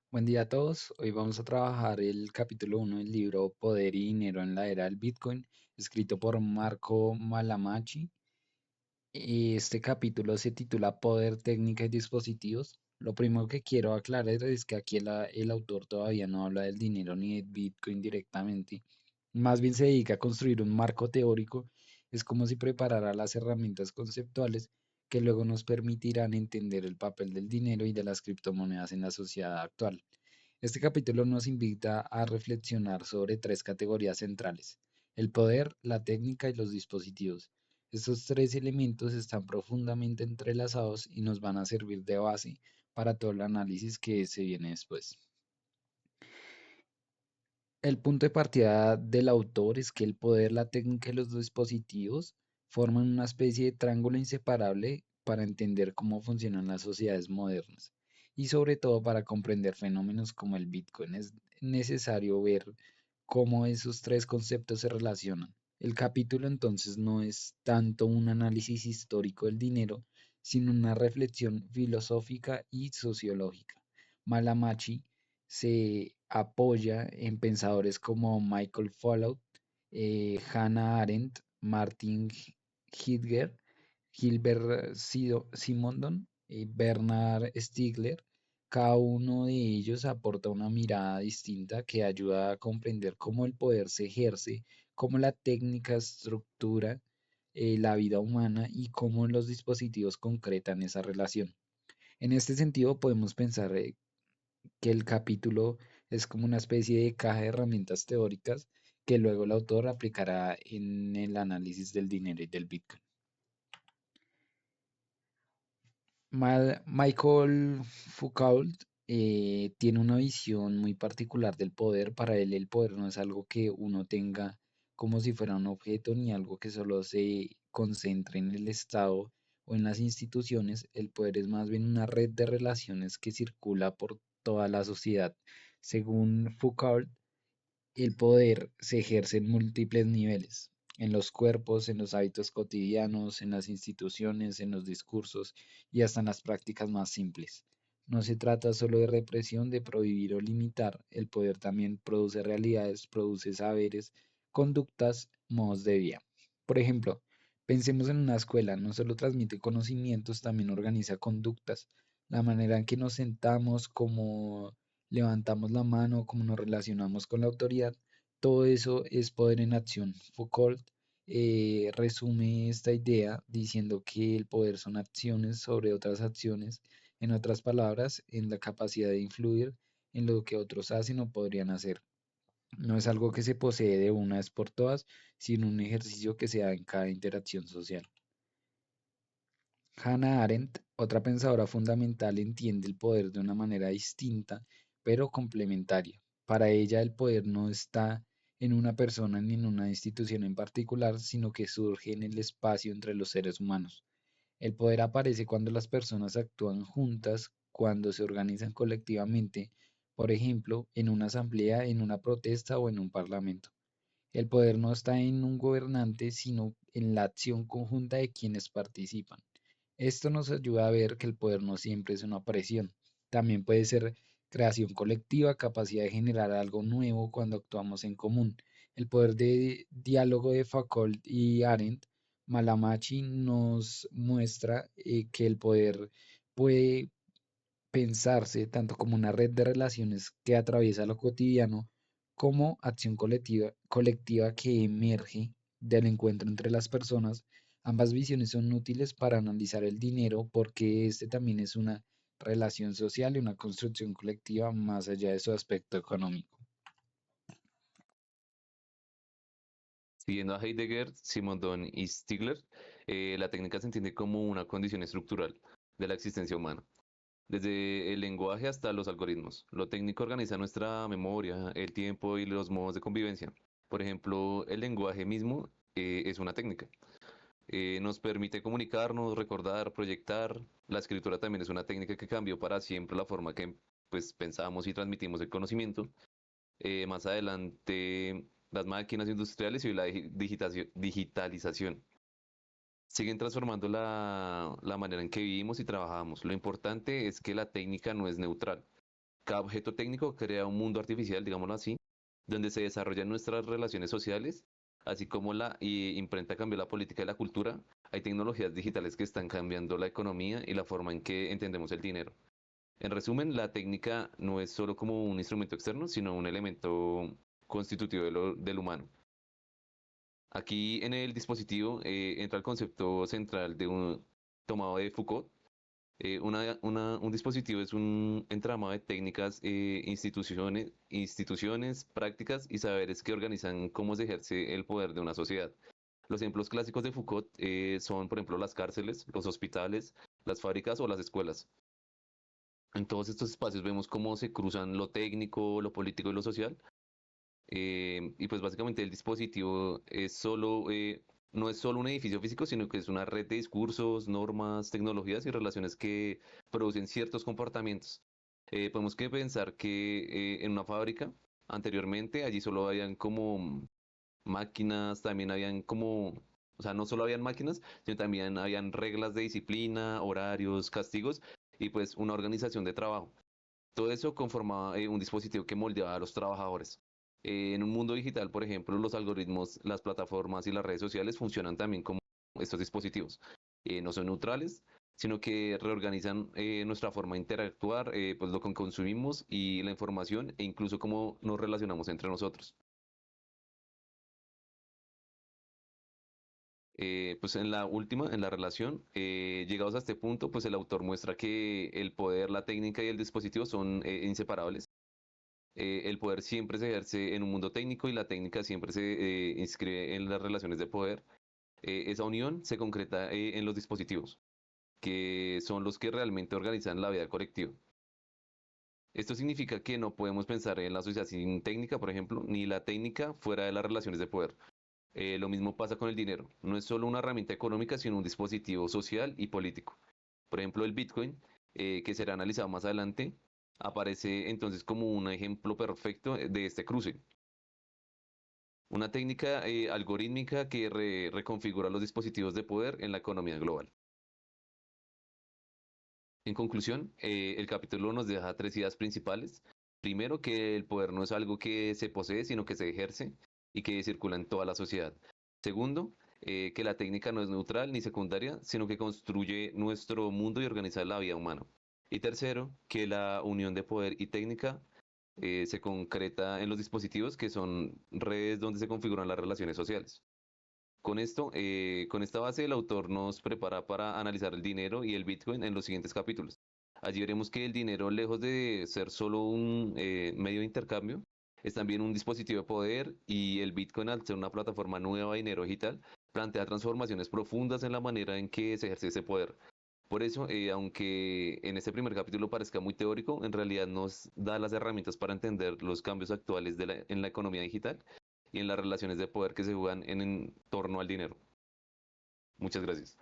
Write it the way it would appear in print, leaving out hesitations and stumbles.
Buen día a todos. Hoy vamos a trabajar el capítulo 1 del libro Poder y Dinero en la Era del Bitcoin, escrito por Marco Malamachi. Este capítulo se titula Poder, Técnica y Dispositivos. Lo primero que quiero aclarar es que aquí el autor todavía no habla del dinero ni de Bitcoin directamente. Más bien se dedica a construir un marco teórico. Es como si preparara las herramientas conceptuales que luego nos permitirán entender el papel del dinero y de las criptomonedas en la sociedad actual. Este capítulo nos invita a reflexionar sobre tres categorías centrales: el poder, la técnica y los dispositivos. Estos tres elementos están profundamente entrelazados y nos van a servir de base para todo el análisis que se viene después. El punto de partida del autor es que el poder, la técnica y los dispositivos forman una especie de triángulo inseparable para entender cómo funcionan las sociedades modernas y sobre todo para comprender fenómenos como el Bitcoin. Es necesario ver cómo esos tres conceptos se relacionan. El capítulo entonces no es tanto un análisis histórico del dinero, sino una reflexión filosófica y sociológica. Malamachi se apoya en pensadores como Michael Fallout, Hannah Arendt, Martin Heidegger, Gilbert Simondon y Bernard Stiegler. Cada uno de ellos aporta una mirada distinta que ayuda a comprender cómo el poder se ejerce, cómo la técnica estructura la vida humana y cómo los dispositivos concretan esa relación. En este sentido, podemos pensar que el capítulo es como una especie de caja de herramientas teóricas que luego el autor aplicará en el análisis del dinero y del Bitcoin. Michael Foucault tiene una visión muy particular del poder. Para él el poder no es algo que uno tenga como si fuera un objeto ni algo que solo se concentre en el Estado o en las instituciones. El poder es más bien una red de relaciones que circula por toda la sociedad. Según Foucault, el poder se ejerce en múltiples niveles: en los cuerpos, en los hábitos cotidianos, en las instituciones, en los discursos y hasta en las prácticas más simples. No se trata solo de represión, de prohibir o limitar. El poder también produce realidades, produce saberes, conductas, modos de vida. Por ejemplo, pensemos en una escuela. No solo transmite conocimientos, también organiza conductas. La manera en que nos sentamos, cómo levantamos la mano, cómo nos relacionamos con la autoridad, todo eso es poder en acción. Foucault resume esta idea diciendo que el poder son acciones sobre otras acciones, en otras palabras, en la capacidad de influir en lo que otros hacen o podrían hacer. No es algo que se posee de una vez por todas, sino un ejercicio que se da en cada interacción social. Hannah Arendt, otra pensadora fundamental, entiende el poder de una manera distinta, pero complementaria. Para ella, el poder no está en una persona ni en una institución en particular, sino que surge en el espacio entre los seres humanos. El poder aparece cuando las personas actúan juntas, cuando se organizan colectivamente, por ejemplo, en una asamblea, en una protesta o en un parlamento. El poder no está en un gobernante, sino en la acción conjunta de quienes participan. Esto nos ayuda a ver que el poder no siempre es una presión. También puede ser creación colectiva, capacidad de generar algo nuevo cuando actuamos en común. El poder de diálogo de Foucault y Arendt, Malamachi nos muestra que el poder puede pensarse tanto como una red de relaciones que atraviesa lo cotidiano, como acción colectiva que emerge del encuentro entre las personas. Ambas visiones son útiles para analizar el dinero porque este también es una relación social y una construcción colectiva más allá de su aspecto económico. Siguiendo a Heidegger, Simondon y Stigler, la técnica se entiende como una condición estructural de la existencia humana. Desde el lenguaje hasta los algoritmos, lo técnico organiza nuestra memoria, el tiempo y los modos de convivencia. Por ejemplo, el lenguaje mismo es una técnica. Nos permite comunicarnos, recordar, proyectar. La escritura también es una técnica que cambió para siempre la forma que pues, pensamos y transmitimos el conocimiento. Más adelante, las máquinas industriales y la digitalización siguen transformando la manera en que vivimos y trabajamos. Lo importante es que la técnica no es neutral. Cada objeto técnico crea un mundo artificial, digámoslo así, donde se desarrollan nuestras relaciones sociales, así como la imprenta cambió la política y la cultura. Hay tecnologías digitales que están cambiando la economía y la forma en que entendemos el dinero. En resumen, la técnica no es solo como un instrumento externo, sino un elemento constitutivo del humano. Aquí en el dispositivo entra el concepto central de un tomado de Foucault. Un dispositivo es un entramado de técnicas, instituciones, prácticas y saberes que organizan cómo se ejerce el poder de una sociedad. Los ejemplos clásicos de Foucault son, por ejemplo, las cárceles, los hospitales, las fábricas o las escuelas. En todos estos espacios vemos cómo se cruzan lo técnico, lo político y lo social. Y pues básicamente el dispositivo no es solo un edificio físico, sino que es una red de discursos, normas, tecnologías y relaciones que producen ciertos comportamientos. Podemos que pensar que en una fábrica, anteriormente, allí solo habían como máquinas, también habían como, o sea, no solo habían máquinas, sino también habían reglas de disciplina, horarios, castigos y pues una organización de trabajo. Todo eso conformaba un dispositivo que moldeaba a los trabajadores. En un mundo digital, por ejemplo, los algoritmos, las plataformas y las redes sociales funcionan también como estos dispositivos. No son neutrales, sino que reorganizan nuestra forma de interactuar, pues lo que consumimos y la información e incluso cómo nos relacionamos entre nosotros. Pues en la última, en la relación, llegados a este punto, pues el autor muestra que el poder, la técnica y el dispositivo son inseparables. El poder siempre se ejerce en un mundo técnico y la técnica siempre se inscribe en las relaciones de poder. Esa unión se concreta en los dispositivos, que son los que realmente organizan la vida colectiva. Esto significa que no podemos pensar en la sociedad sin técnica, por ejemplo, ni la técnica fuera de las relaciones de poder. Lo mismo pasa con el dinero. No es solo una herramienta económica, sino un dispositivo social y político. Por ejemplo, el Bitcoin, que será analizado más adelante, aparece entonces como un ejemplo perfecto de este cruce. Una técnica algorítmica que reconfigura los dispositivos de poder en la economía global. En conclusión, el capítulo nos deja tres ideas principales. Primero, que el poder no es algo que se posee, sino que se ejerce y que circula en toda la sociedad. Segundo, que la técnica no es neutral ni secundaria, sino que construye nuestro mundo y organiza la vida humana. Y tercero, que la unión de poder y técnica se concreta en los dispositivos que son redes donde se configuran las relaciones sociales. Con esto, con esta base, el autor nos prepara para analizar el dinero y el Bitcoin en los siguientes capítulos. Allí veremos que el dinero, lejos de ser solo un medio de intercambio, es también un dispositivo de poder y el Bitcoin, al ser una plataforma nueva de dinero digital, plantea transformaciones profundas en la manera en que se ejerce ese poder. Por eso, aunque en este primer capítulo parezca muy teórico, en realidad nos da las herramientas para entender los cambios actuales en la economía digital y en las relaciones de poder que se juegan en torno al dinero. Muchas gracias.